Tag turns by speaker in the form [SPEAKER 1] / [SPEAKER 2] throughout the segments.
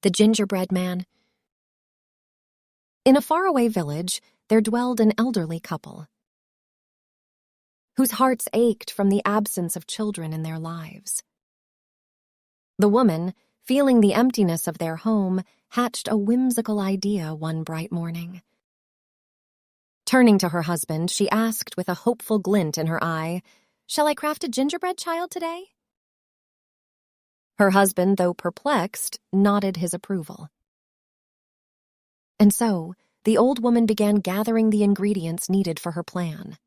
[SPEAKER 1] The Gingerbread Man. In a faraway village, there dwelled an elderly couple whose hearts ached from the absence of children in their lives. The woman, feeling the emptiness of their home, hatched a whimsical idea one bright morning. Turning to her husband, she asked with a hopeful glint in her eye, "Shall I craft a gingerbread child today?" Her husband, though perplexed, nodded his approval. And so, the old woman began gathering the ingredients needed for her plan.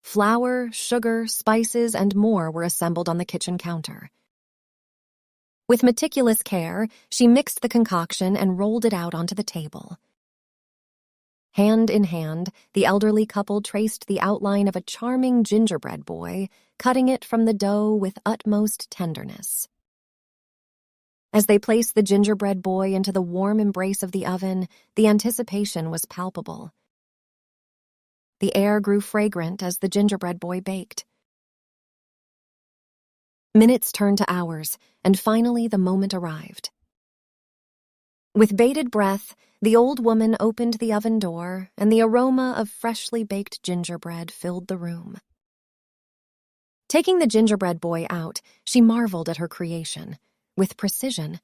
[SPEAKER 1] Flour, sugar, spices, and more were assembled on the kitchen counter. With meticulous care, she mixed the concoction and rolled it out onto the table. Hand in hand, the elderly couple traced the outline of a charming gingerbread boy, cutting it from the dough with utmost tenderness. As they placed the gingerbread boy into the warm embrace of the oven, the anticipation was palpable. The air grew fragrant as the gingerbread boy baked. Minutes turned to hours, and finally the moment arrived. With bated breath, the old woman opened the oven door, and the aroma of freshly baked gingerbread filled the room. Taking the gingerbread boy out, she marveled at her creation. With precision,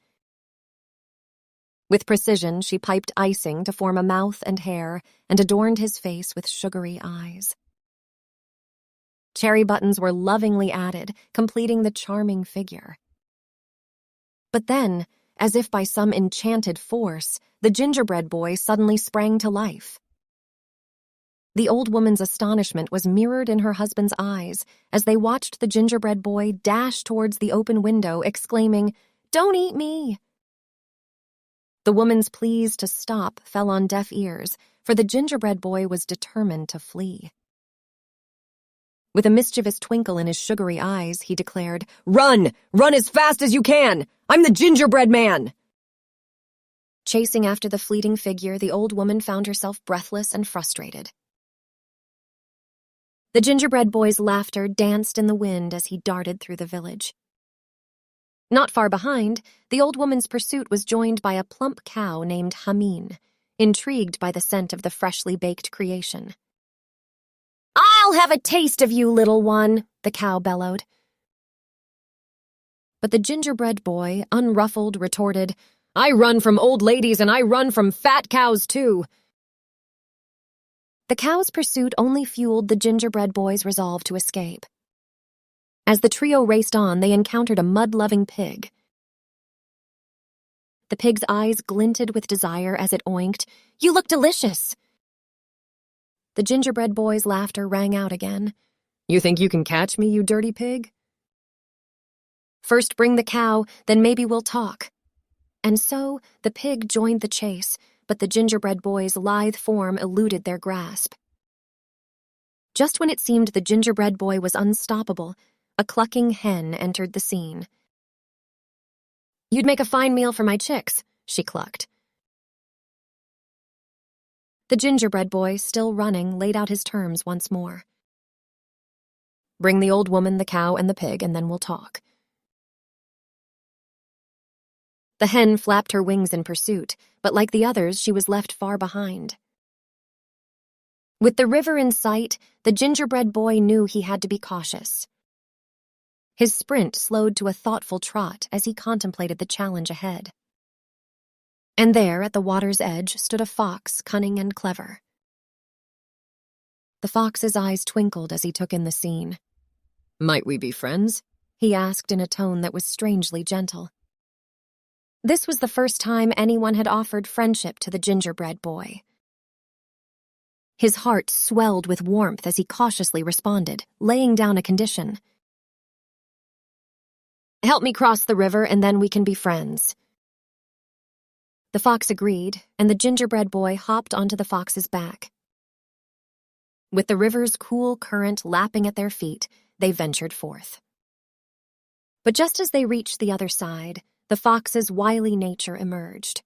[SPEAKER 1] she piped icing to form a mouth and hair and adorned his face with sugary eyes. Cherry buttons were lovingly added, completing the charming figure. But then, as if by some enchanted force, the gingerbread boy suddenly sprang to life. The old woman's astonishment was mirrored in her husband's eyes as they watched the gingerbread boy dash towards the open window, exclaiming, "Don't eat me!" The woman's pleas to stop fell on deaf ears, for the gingerbread boy was determined to flee. With a mischievous twinkle in his sugary eyes, he declared, "Run! Run as fast as you can! I'm the Gingerbread Man!" Chasing after the fleeting figure, the old woman found herself breathless and frustrated. The gingerbread boy's laughter danced in the wind as he darted through the village. Not far behind, the old woman's pursuit was joined by a plump cow named Hameen, intrigued by the scent of the freshly baked creation. "I'll have a taste of you, little one," the cow bellowed. But the gingerbread boy, unruffled, retorted, "I run from old ladies and I run from fat cows too." The cow's pursuit only fueled the gingerbread boy's resolve to escape. As the trio raced on, they encountered a mud-loving pig. The pig's eyes glinted with desire as it oinked, "You look delicious!" The gingerbread boy's laughter rang out again. "You think you can catch me, you dirty pig?" "First bring the cow, then maybe we'll talk." And so the pig joined the chase, but the gingerbread boy's lithe form eluded their grasp. Just when it seemed the gingerbread boy was unstoppable, a clucking hen entered the scene. "You'd make a fine meal for my chicks," she clucked. The gingerbread boy, still running, laid out his terms once more. "Bring the old woman, the cow, and the pig, and then we'll talk." The hen flapped her wings in pursuit, but like the others, she was left far behind. With the river in sight, the gingerbread boy knew he had to be cautious. His sprint slowed to a thoughtful trot as he contemplated the challenge ahead. And there, at the water's edge, stood a fox, cunning and clever. The fox's eyes twinkled as he took in the scene. "Might we be friends?" he asked in a tone that was strangely gentle. This was the first time anyone had offered friendship to the gingerbread boy. His heart swelled with warmth as he cautiously responded, laying down a condition. "Help me cross the river, and then we can be friends." The fox agreed, and the gingerbread boy hopped onto the fox's back. With the river's cool current lapping at their feet, they ventured forth. But just as they reached the other side, the fox's wily nature emerged.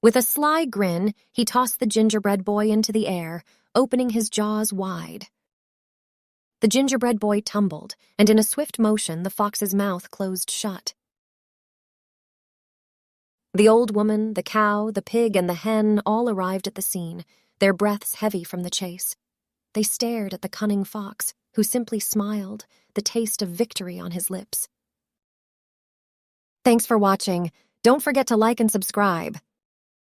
[SPEAKER 1] With a sly grin, he tossed the gingerbread boy into the air, opening his jaws wide. The gingerbread boy tumbled, and in a swift motion the fox's mouth closed shut. The old woman, the cow, the pig, and the hen all arrived at the scene, their breaths heavy from the chase. They stared at the cunning fox, who simply smiled, the taste of victory on his lips. Thanks for watching. Don't forget to like and subscribe.